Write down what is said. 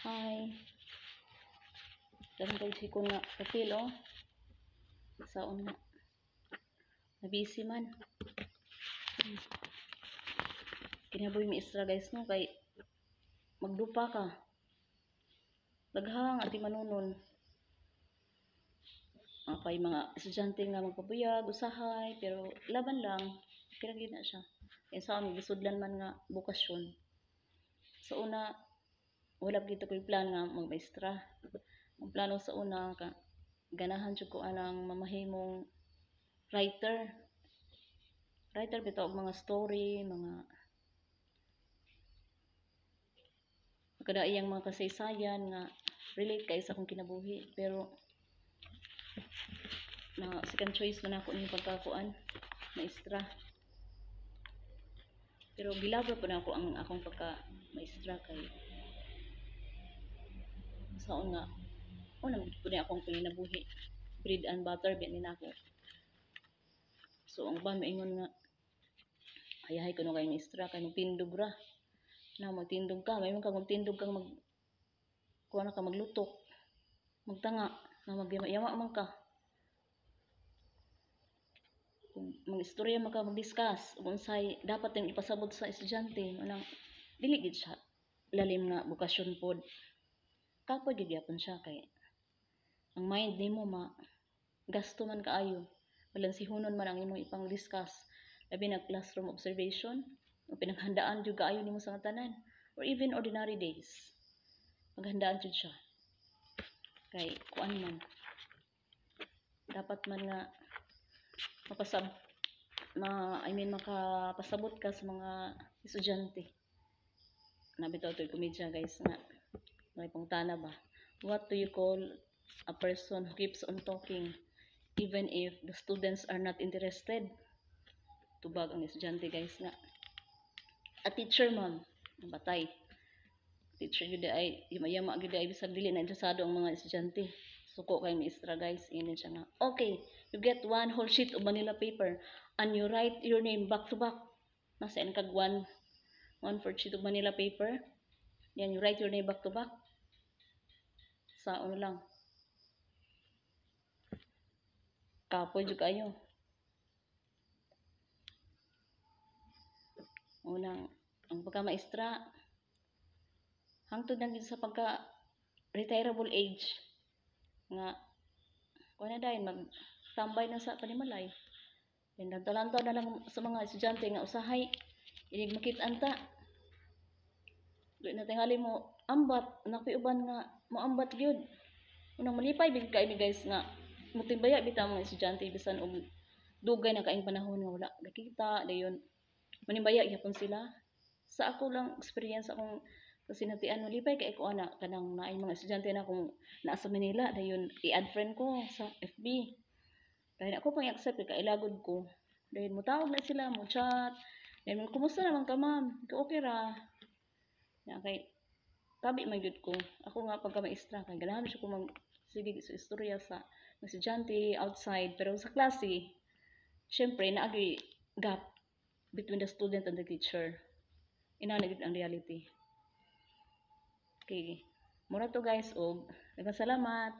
Hi. Dalam kay ko nga kapil saon nga. Nabisi man. Kinabuhi mi istra guys no kay magdupa ka. Daghang ati manunon. Apay mga estudyante nga magpabuyag, usahay, pero laban lang. Kira gyud na siya. Kaya sa amin gisudlan man nga bukasyon. Sa una wala gid ko plan nga magmaestra. Ang plano sa una ka ganahan jud ko anang mamahimong writer. Writer bitaw og mga story, mga kada iyang mga kasaysayan nga relate kay sa akong kinabuhi, pero na second choice man ako ning pagkakuan maestra. Pero gilabra pa na ako ang akong pagka maestra kay saon nga una pud akong kinabuhi bread and butter biya nako. So ang ba maingon nga hayahay ko no kay maestra kay magtindog ra na magtindog ka may kang magtindog kang kuha na ka maglutok magtanga na magyama man ka kung mag-istorya man ka mag-discuss kung unsay dapat yung ipasabot sa estudyante anang dili gid siya lalim nga bukasyon pod kapoy gid yapon siya kay ang mind nimo gasto man kaayo walang sihunon man ang imong ipang discuss labi na classroom observation o pinaghandaan jud kaayo nimo sa tanan or even ordinary days maghandaan jud siya kay kuan man dapat man nga makapasabot ka sa mga estudyante na bitaw to'y komedya guys nga may pangtana ba what do you call a person who keeps on talking even if the students are not interested tubag ang estudyante guys nga a teacher ma'am batay teacher gyud ay yama gyud ay bisag dili na interesado ang mga estudyante suko kay maestra guys inin siya nga okay you get one whole sheet of Manila paper and you write your name back to back nasa kag one fourth sheet of Manila paper yan you write your name back to back sa ano lang kapoy jud kayo unang ang pagka-maestra hangtod na sa pagka retirable age nga kuan na dayon magtambay na sa panimalay then nagtalantaw na lang sa mga estudyante nga usahay inig makit-an ta di na tingali mo ambat napiuban nga mo ambat gyud unang malipay bigid kay ni guys nga mutimbaya bitaw mga estudyante bisan og dugay na kaing panahon nga wala nakita dayon manimbaya gyapon sila sa ako lang experience akong kasinatian malipay kay ko ana kanang naay mga estudyante na kung naa sa Manila dayon i-add friend ko sa FB dayon ako pang i-accept kay ilagod ko dayon mo tawag na sila mo chat dayon kumusta naman ka ma'am okay ra na kay tabi man gyud ko ako nga pagka maestra kay ganahan siya ko mag sige sa istorya sa estudyante outside pero sa klase syempre naagi gap between the student and the teacher ina na gyud ang reality. Okay, mura to guys og nagpasalamat.